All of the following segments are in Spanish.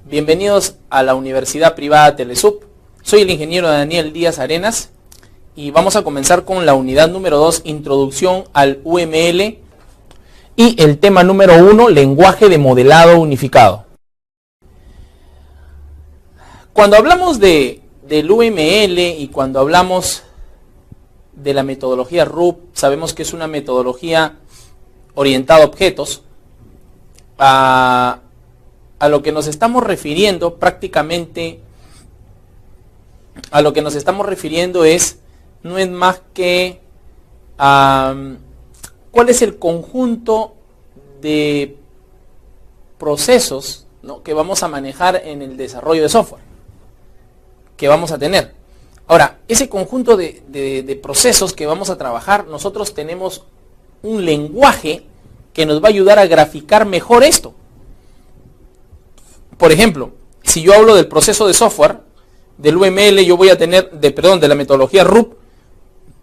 Bienvenidos a la Universidad Privada Telesup. Soy el ingeniero Daniel Díaz Arenas y vamos a comenzar con la unidad número 2, Introducción al UML, y el tema número 1, Lenguaje de modelado unificado. Cuando hablamos del UML y cuando hablamos de la metodología RUP, sabemos que es una metodología orientada a objetos. A lo que nos estamos refiriendo prácticamente, no es más que cuál es el conjunto de procesos, ¿no?, que vamos a manejar en el desarrollo de software que vamos a tener. Ahora, ese conjunto de procesos que vamos a trabajar, nosotros tenemos un lenguaje que nos va a ayudar a graficar mejor esto. Por ejemplo, si yo hablo del proceso de software, del UML, yo voy a tener, de la metodología RUP,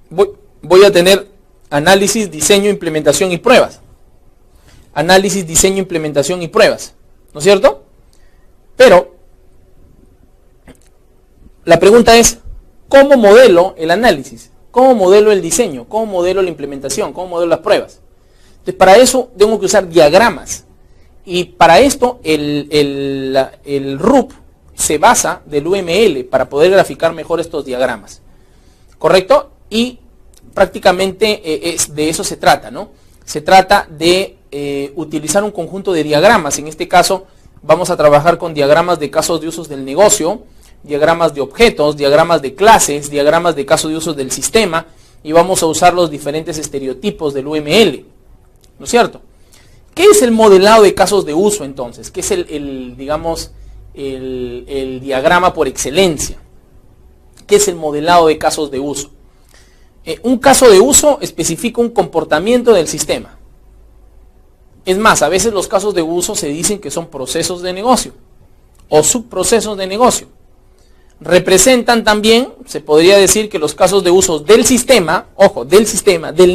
voy a tener análisis, diseño, implementación y pruebas. Análisis, diseño, implementación y pruebas, ¿no es cierto? Pero la pregunta es, ¿cómo modelo el análisis? ¿Cómo modelo el diseño? ¿Cómo modelo la implementación? ¿Cómo modelo las pruebas? Entonces, para eso tengo que usar diagramas. Y para esto el RUP se basa del UML para poder graficar mejor estos diagramas. ¿Correcto? Y prácticamente de eso se trata, ¿no? Se trata de utilizar un conjunto de diagramas. En este caso vamos a trabajar con diagramas de casos de usos del negocio, diagramas de objetos, diagramas de clases, diagramas de casos de usos del sistema, y vamos a usar los diferentes estereotipos del UML, ¿no es cierto? ¿Qué es el modelado de casos de uso entonces? ¿Qué es el diagrama por excelencia? ¿Qué es el modelado de casos de uso? Un caso de uso especifica un comportamiento del sistema. Es más, a veces los casos de uso se dicen que son procesos de negocio o subprocesos de negocio. Representan también, se podría decir que los casos de uso del sistema, ojo, del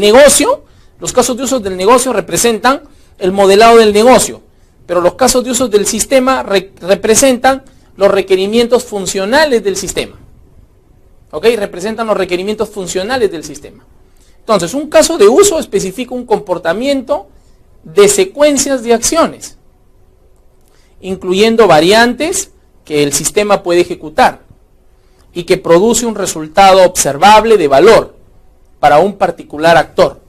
negocio, los casos de uso del negocio representan el modelado del negocio, pero los casos de uso del sistema representan los requerimientos funcionales del sistema. ¿Ok? Representan los requerimientos funcionales del sistema. Entonces, un caso de uso especifica un comportamiento de secuencias de acciones, incluyendo variantes que el sistema puede ejecutar y que produce un resultado observable de valor para un particular actor.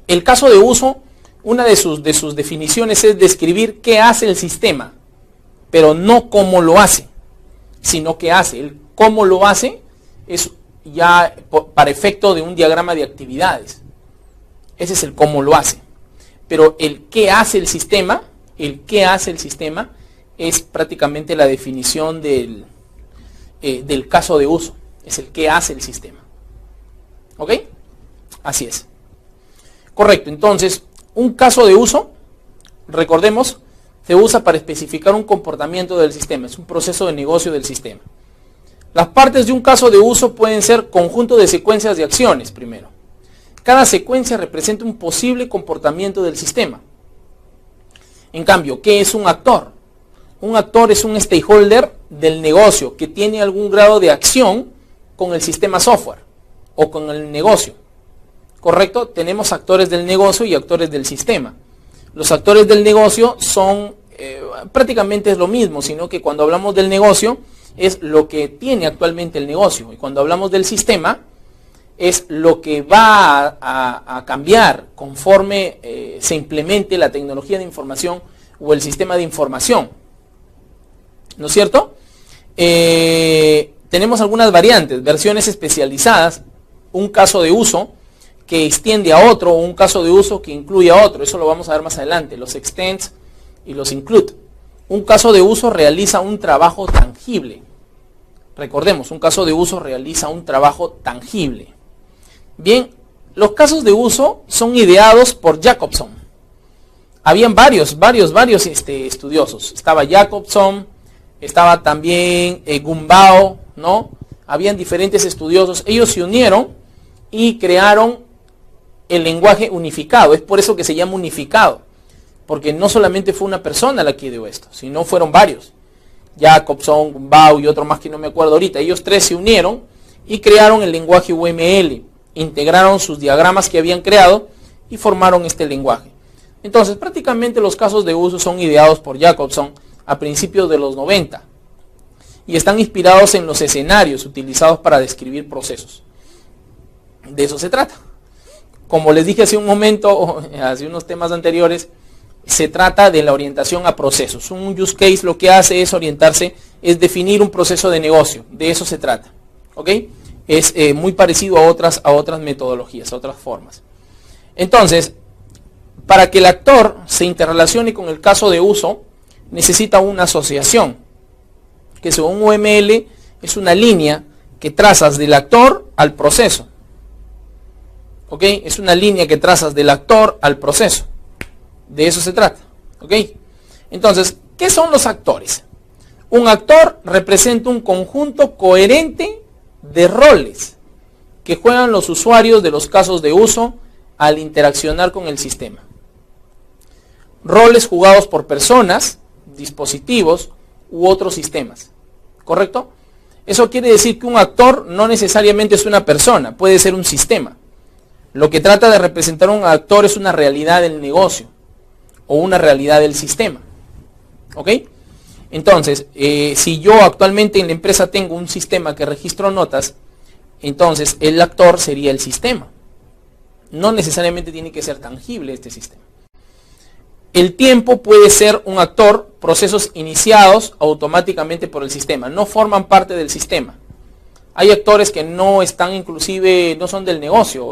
El caso de uso, una de sus definiciones es describir qué hace el sistema, pero no cómo lo hace, sino qué hace. El cómo lo hace es ya para efecto de un diagrama de actividades. Ese es el cómo lo hace. Pero el qué hace el sistema, es prácticamente la definición del caso de uso. Es el qué hace el sistema. ¿Ok? Así es. Correcto, entonces, un caso de uso, recordemos, se usa para especificar un comportamiento del sistema, es un proceso de negocio del sistema. Las partes de un caso de uso pueden ser conjunto de secuencias de acciones, primero. Cada secuencia representa un posible comportamiento del sistema. En cambio, ¿qué es un actor? Un actor es un stakeholder del negocio que tiene algún grado de acción con el sistema software o con el negocio. ¿Correcto? Tenemos actores del negocio y actores del sistema. Los actores del negocio son, prácticamente es lo mismo, sino que cuando hablamos del negocio es lo que tiene actualmente el negocio. Y cuando hablamos del sistema es lo que va a cambiar conforme se implemente la tecnología de información o el sistema de información. ¿No es cierto? Tenemos algunas variantes, versiones especializadas, un caso de uso que extiende a otro, o un caso de uso que incluye a otro. Eso lo vamos a ver más adelante, los extends y los include. Un caso de uso realiza un trabajo tangible. Recordemos, un caso de uso realiza un trabajo tangible. Bien, los casos de uso son ideados por Jacobson. Habían varios estudiosos. Estaba Jacobson, estaba también Gumbao, ¿no? Habían diferentes estudiosos. Ellos se unieron y crearon el lenguaje unificado. Es por eso que se llama unificado. porque no solamente fue una persona la que ideó esto, sino fueron varios. Jacobson, Bau y otro más que no me acuerdo ahorita. Ellos tres se unieron y crearon el lenguaje UML, integraron sus diagramas que habían creado y formaron este lenguaje. Entonces, prácticamente los casos de uso son ideados por Jacobson a principios de los 90 y están inspirados en los escenarios utilizados para describir procesos. De eso se trata. Como les dije hace un momento, hace unos temas anteriores, se trata de la orientación a procesos. Un use case lo que hace es orientarse, es definir un proceso de negocio. De eso se trata. ¿Ok? Es muy parecido a otras metodologías, a otras formas. Entonces, para que el actor se interrelacione con el caso de uso, necesita una asociación, que según UML es una línea que trazas del actor al proceso. ¿Ok? Es una línea que trazas del actor al proceso. De eso se trata. ¿Ok? Entonces, ¿qué son los actores? Un actor representa un conjunto coherente de roles que juegan los usuarios de los casos de uso al interaccionar con el sistema. Roles jugados por personas, dispositivos u otros sistemas. ¿Correcto? Eso quiere decir que un actor no necesariamente es una persona, puede ser un sistema. Lo que trata de representar un actor es una realidad del negocio o una realidad del sistema. ¿Ok? Entonces, si yo actualmente en la empresa tengo un sistema que registro notas, entonces el actor sería el sistema. No necesariamente tiene que ser tangible este sistema. El tiempo puede ser un actor, procesos iniciados automáticamente por el sistema, no forman parte del sistema. Hay actores que no están, inclusive, no son del negocio.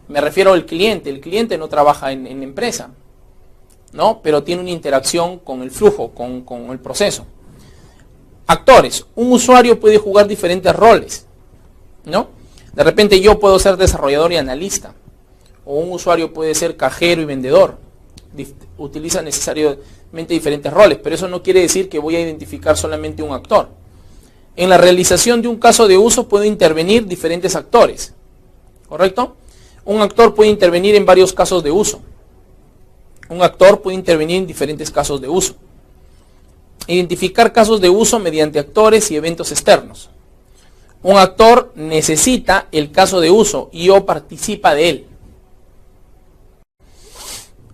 Me refiero al cliente. El cliente no trabaja en la empresa, ¿no? Pero tiene una interacción con el flujo, con el proceso. Actores. Un usuario puede jugar diferentes roles, ¿no? De repente yo puedo ser desarrollador y analista. O un usuario puede ser cajero y vendedor. Utiliza necesariamente diferentes roles, pero eso no quiere decir que voy a identificar solamente un actor. En la realización de un caso de uso pueden intervenir diferentes actores, ¿correcto? Un actor puede intervenir en varios casos de uso. Un actor puede intervenir en diferentes casos de uso. Identificar casos de uso mediante actores y eventos externos. Un actor necesita el caso de uso y o participa de él.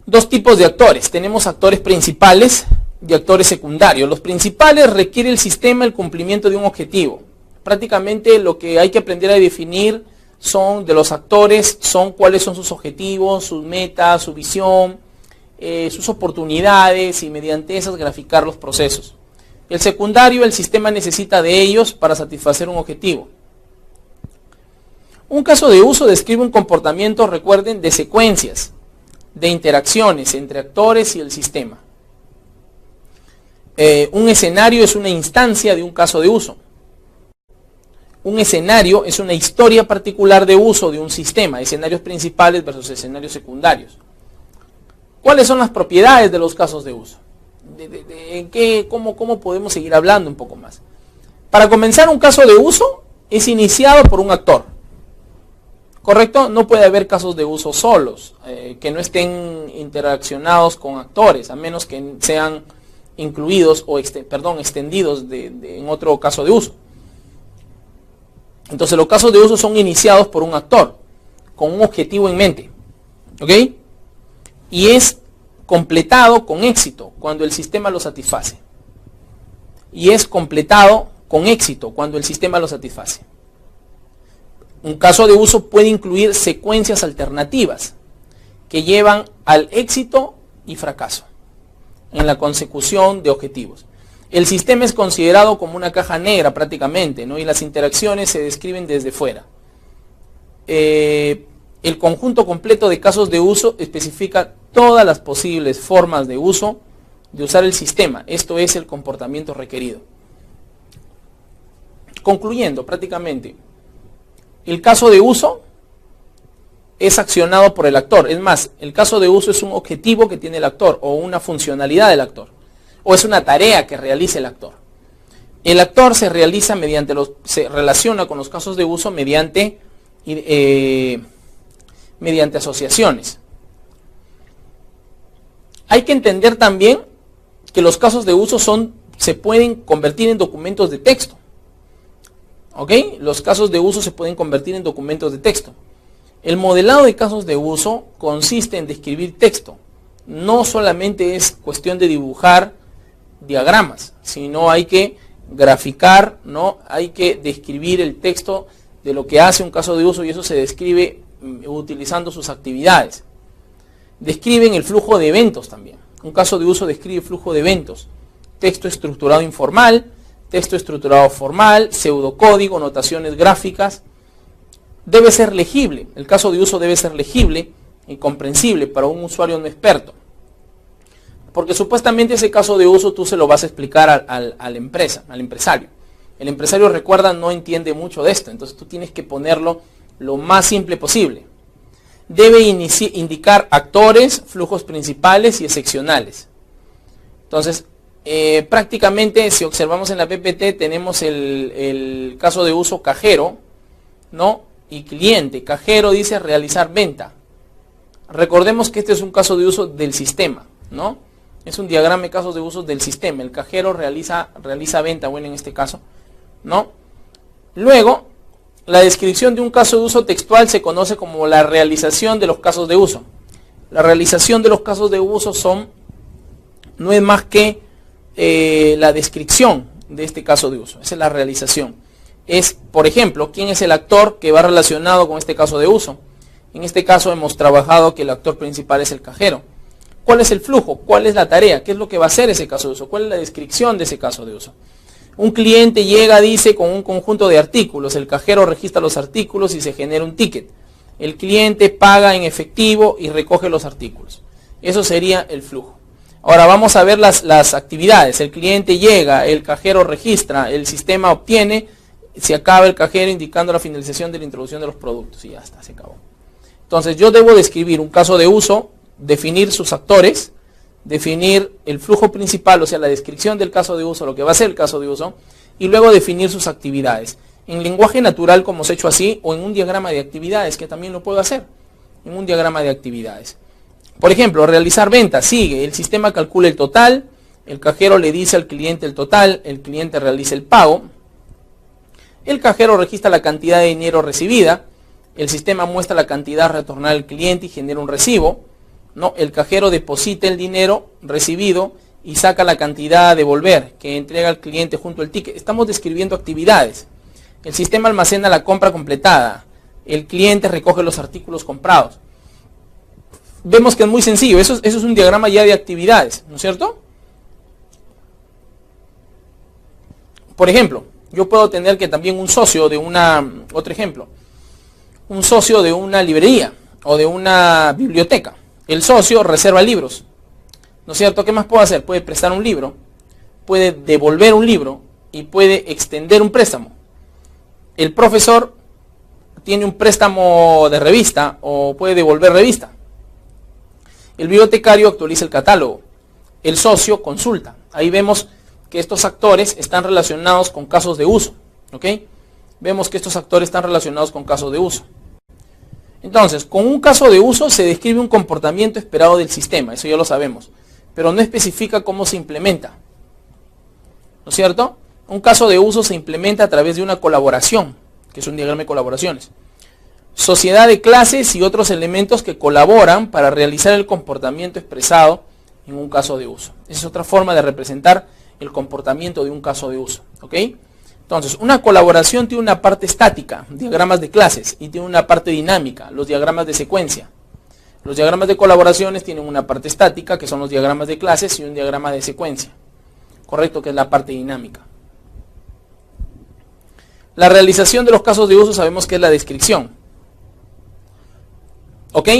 Dos tipos de actores. Tenemos actores principales y actores secundarios. Los principales requiere el sistema el cumplimiento de un objetivo. Prácticamente lo que hay que aprender a definir son de los actores, son cuáles son sus objetivos, sus metas, su visión, sus oportunidades y mediante esas graficar los procesos. El secundario, el sistema necesita de ellos para satisfacer un objetivo. Un caso de uso describe un comportamiento, recuerden, de secuencias, de interacciones entre actores y el sistema. Un escenario es una instancia de un caso de uso. Un escenario es una historia particular de uso de un sistema, escenarios principales versus escenarios secundarios. ¿Cuáles son las propiedades de los casos de uso? ¿Cómo podemos seguir hablando un poco más? Para comenzar, un caso de uso es iniciado por un actor. ¿Correcto? No puede haber casos de uso solos, que no estén interaccionados con actores, a menos que sean incluidos o extendidos en otro caso de uso. Entonces los casos de uso son iniciados por un actor, con un objetivo en mente. ¿Ok? Y es completado con éxito cuando el sistema lo satisface. Y es completado con éxito cuando el sistema lo satisface. Un caso de uso puede incluir secuencias alternativas que llevan al éxito y fracaso en la consecución de objetivos. El sistema es considerado como una caja negra prácticamente, ¿no? Y las interacciones se describen desde fuera. El conjunto completo de casos de uso especifica todas las posibles formas de uso de usar el sistema. Esto es el comportamiento requerido. Concluyendo prácticamente, el caso de uso es accionado por el actor. Es más, el caso de uso es un objetivo que tiene el actor o una funcionalidad del actor. O es una tarea que realiza el actor. El actor se relaciona con los casos de uso mediante asociaciones. Hay que entender también que los casos de uso se pueden convertir en documentos de texto. ¿Ok? Los casos de uso se pueden convertir en documentos de texto. El modelado de casos de uso consiste en describir texto. No solamente es cuestión de dibujar diagramas, sino hay que graficar, ¿no? Hay que describir el texto de lo que hace un caso de uso y eso se describe utilizando sus actividades. Describen el flujo de eventos también. Un caso de uso describe flujo de eventos. Texto estructurado informal, texto estructurado formal, pseudocódigo, notaciones gráficas. Debe ser legible. El caso de uso debe ser legible y comprensible para un usuario no experto. Porque supuestamente ese caso de uso tú se lo vas a explicar a la empresa, al empresario. El empresario, recuerda, no entiende mucho de esto. Entonces tú tienes que ponerlo lo más simple posible. Debe indicar actores, flujos principales y excepcionales. Entonces, prácticamente si observamos en la PPT tenemos el caso de uso cajero, ¿no? Y cliente. Cajero dice realizar venta. Recordemos que este es un caso de uso del sistema, ¿no? Es un diagrama de casos de uso del sistema. El cajero realiza venta, bueno, en este caso, ¿no? Luego, la descripción de un caso de uso textual se conoce como la realización de los casos de uso. La realización de los casos de uso no es más que la descripción de este caso de uso. Esa es la realización. Es, por ejemplo, quién es el actor que va relacionado con este caso de uso. En este caso hemos trabajado que el actor principal es el cajero. ¿Cuál es el flujo? ¿Cuál es la tarea? ¿Qué es lo que va a hacer ese caso de uso? ¿Cuál es la descripción de ese caso de uso? Un cliente llega, dice, con un conjunto de artículos. El cajero registra los artículos y se genera un ticket. El cliente paga en efectivo y recoge los artículos. Eso sería el flujo. Ahora vamos a ver las actividades. El cliente llega, el cajero registra, el sistema obtiene, se acaba el cajero indicando la finalización de la introducción de los productos. Y ya está, se acabó. Entonces yo debo describir un caso de uso, definir sus actores, definir el flujo principal, o sea, la descripción del caso de uso, lo que va a ser el caso de uso, y luego definir sus actividades. En lenguaje natural, como os he hecho así, o en un diagrama de actividades, que también lo puedo hacer, en un diagrama de actividades. Por ejemplo, realizar ventas, sigue, el sistema calcula el total, el cajero le dice al cliente el total, el cliente realiza el pago, el cajero registra la cantidad de dinero recibida, el sistema muestra la cantidad retornada al cliente y genera un recibo, ¿no? El cajero deposita el dinero recibido y saca la cantidad a devolver que entrega al cliente junto al ticket. Estamos describiendo actividades. El sistema almacena la compra completada. El cliente recoge los artículos comprados. Vemos que es muy sencillo. Eso es un diagrama ya de actividades, ¿no es cierto? Por ejemplo, yo puedo tener que también un socio de otro ejemplo, un socio de una librería o de una biblioteca. El socio reserva libros, ¿no es cierto? ¿Qué más puede hacer? Puede prestar un libro, puede devolver un libro y puede extender un préstamo. El profesor tiene un préstamo de revista o puede devolver revista. El bibliotecario actualiza el catálogo. El socio consulta. Ahí vemos que estos actores están relacionados con casos de uso, ¿ok? Vemos que estos actores están relacionados con casos de uso. Entonces, con un caso de uso se describe un comportamiento esperado del sistema, eso ya lo sabemos, pero no especifica cómo se implementa, ¿no es cierto? Un caso de uso se implementa a través de una colaboración, que es un diagrama de colaboraciones. Sociedad de clases y otros elementos que colaboran para realizar el comportamiento expresado en un caso de uso. Esa es otra forma de representar el comportamiento de un caso de uso, ¿ok? Entonces, una colaboración tiene una parte estática, diagramas de clases, y tiene una parte dinámica, los diagramas de secuencia. Los diagramas de colaboraciones tienen una parte estática, que son los diagramas de clases, y un diagrama de secuencia, correcto, que es la parte dinámica. La realización de los casos de uso sabemos que es la descripción. ¿Ok?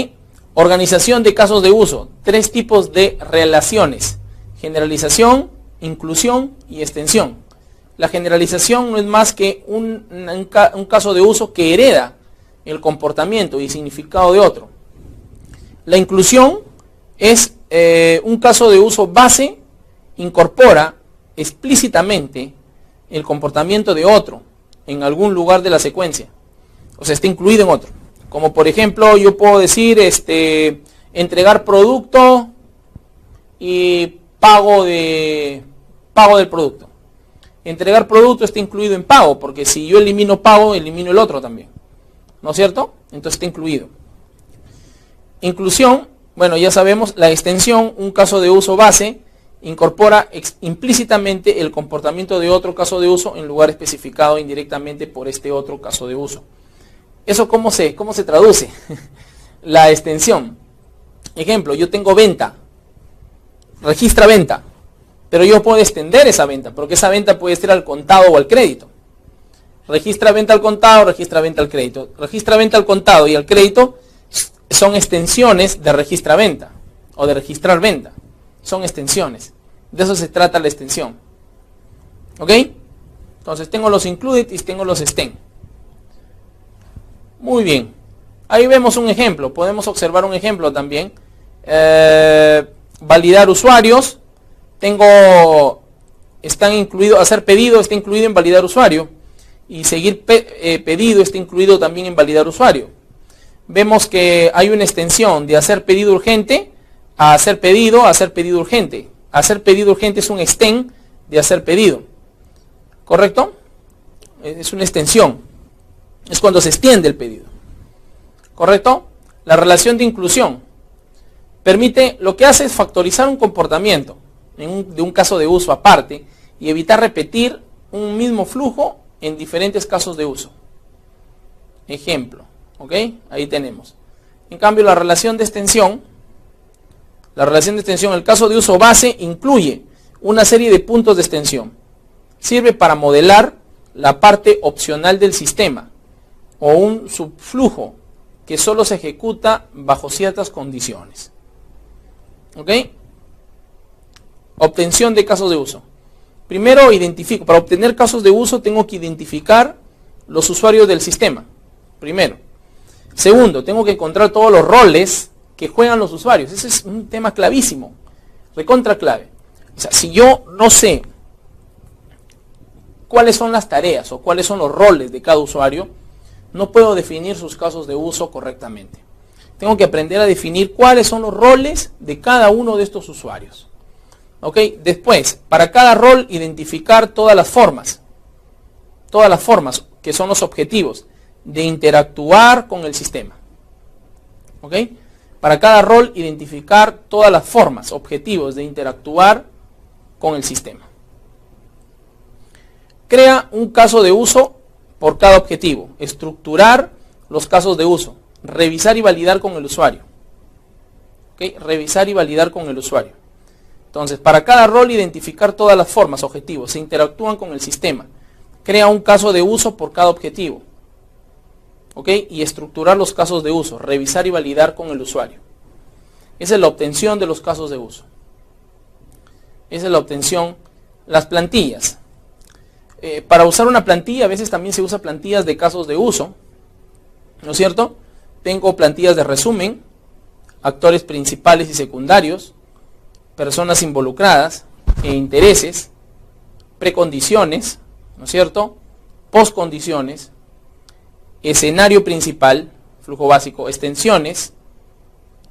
Organización de casos de uso. 3 tipos de relaciones. Generalización, inclusión y extensión. La generalización no es más que un caso de uso que hereda el comportamiento y significado de otro. La inclusión es un caso de uso base, incorpora explícitamente el comportamiento de otro en algún lugar de la secuencia. O sea, está incluido en otro. Como por ejemplo, yo puedo decir entregar producto y pago del producto. Entregar producto está incluido en pago, porque si yo elimino pago, elimino el otro también, ¿no es cierto? Entonces está incluido. Inclusión, bueno, ya sabemos, la extensión, un caso de uso base, incorpora implícitamente el comportamiento de otro caso de uso en lugar especificado indirectamente por este otro caso de uso. ¿Eso cómo se traduce? La extensión. Ejemplo, yo tengo venta, registra venta, pero yo puedo extender esa venta, porque esa venta puede ser al contado o al crédito. Registra venta al contado, registra venta al crédito. Registra venta al contado y al crédito son extensiones de registra venta o de registrar venta. Son extensiones. De eso se trata la extensión. ¿Ok? Entonces tengo los included y tengo los extend. Muy bien. Ahí vemos un ejemplo. Podemos observar un ejemplo también. Validar usuarios. Están incluidos, hacer pedido está incluido en validar usuario. Y seguir pedido está incluido también en validar usuario. Vemos que hay una extensión de hacer pedido urgente a hacer pedido urgente. Hacer pedido urgente es un extend de hacer pedido. ¿Correcto? Es una extensión. Es cuando se extiende el pedido. ¿Correcto? La relación de inclusión permite, lo que hace es factorizar un comportamiento de un caso de uso aparte y evitar repetir un mismo flujo en diferentes casos de uso. Ejemplo. ¿Ok? Ahí tenemos. En cambio, la relación de extensión, el caso de uso base incluye una serie de puntos de extensión. Sirve para modelar la parte opcional del sistema o un subflujo que solo se ejecuta bajo ciertas condiciones. ¿Ok? Obtención de casos de uso. Primero para obtener casos de uso tengo que identificar los usuarios del sistema. Primero. Segundo, tengo que encontrar todos los roles que juegan los usuarios. Ese es un tema clavísimo, recontra clave. O sea, si yo no sé cuáles son las tareas o cuáles son los roles de cada usuario, no puedo definir sus casos de uso correctamente. Tengo que aprender a definir cuáles son los roles de cada uno de estos usuarios. ¿Ok? Después, para cada rol, identificar todas las formas que son los objetivos de interactuar con el sistema. ¿Ok? Para cada rol, identificar todas las formas, objetivos de interactuar con el sistema. Crea un caso de uso por cada objetivo. Estructurar los casos de uso. Revisar y validar con el usuario. ¿Ok? Revisar y validar con el usuario. Entonces, para cada rol, identificar todas las formas, objetivos, se interactúan con el sistema. Crea un caso de uso por cada objetivo. ¿Ok? Y estructurar los casos de uso, revisar y validar con el usuario. Esa es la obtención de los casos de uso. Esa es la obtención. Las plantillas. Para usar una plantilla, a veces también se usa plantillas de casos de uso. ¿No es cierto? Tengo plantillas de resumen, actores principales y secundarios, personas involucradas e intereses, precondiciones, ¿no es cierto? Postcondiciones, escenario principal, flujo básico, extensiones,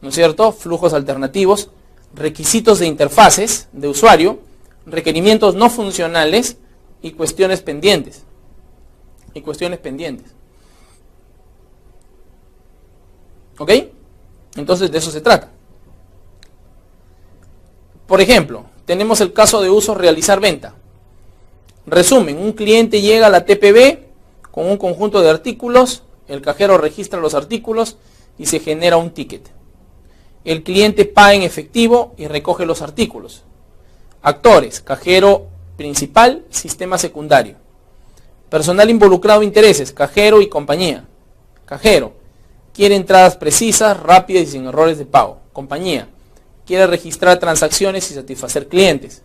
¿no es cierto? Flujos alternativos, requisitos de interfaces de usuario, requerimientos no funcionales y cuestiones pendientes. ¿Ok? Entonces de eso se trata. Por ejemplo, tenemos el caso de uso realizar venta. Resumen, un cliente llega a la TPB con un conjunto de artículos, el cajero registra los artículos y se genera un ticket. El cliente paga en efectivo y recoge los artículos. Actores, cajero principal, sistema secundario. Personal involucrado, intereses, cajero y compañía. Cajero, quiere entradas precisas, rápidas y sin errores de pago. Compañía, quiere registrar transacciones y satisfacer clientes.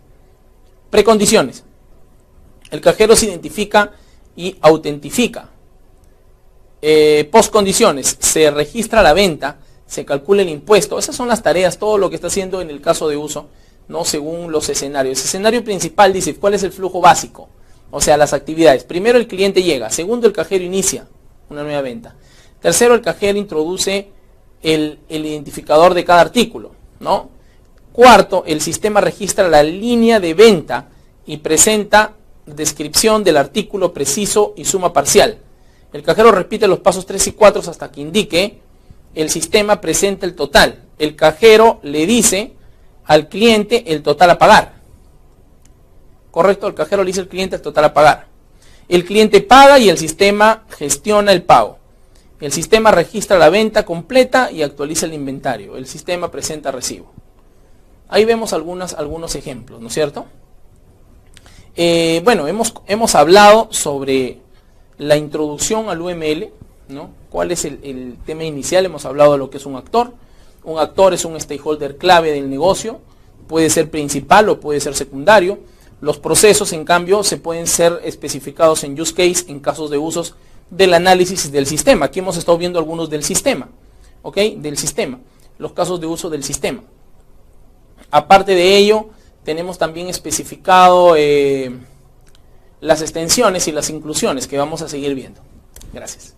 Precondiciones. El cajero se identifica y autentifica. Postcondiciones. Se registra la venta, se calcula el impuesto. Esas son las tareas, todo lo que está haciendo en el caso de uso, ¿no? Según los escenarios. El escenario principal dice cuál es el flujo básico, o sea, las actividades. Primero, el cliente llega. Segundo, el cajero inicia una nueva venta. Tercero, el cajero introduce el identificador de cada artículo, ¿no? Cuarto, el sistema registra la línea de venta y presenta descripción del artículo preciso y suma parcial. El cajero repite los pasos 3 y 4 hasta que indique el sistema presenta el total. El cajero le dice al cliente el total a pagar. Correcto, el cajero le dice al cliente el total a pagar. El cliente paga y el sistema gestiona el pago. El sistema registra la venta completa y actualiza el inventario. El sistema presenta recibo. Ahí vemos algunos ejemplos, ¿no es cierto? Bueno, hemos hablado sobre la introducción al UML, ¿no? ¿Cuál es el tema inicial? Hemos hablado de lo que es un actor. Un actor es un stakeholder clave del negocio. Puede ser principal o puede ser secundario. Los procesos, en cambio, se pueden ser especificados en use case en casos de usos del análisis del sistema. Aquí hemos estado viendo algunos del sistema, ¿ok? Del sistema, los casos de uso del sistema. Aparte de ello, tenemos también especificado las extensiones y las inclusiones que vamos a seguir viendo. Gracias.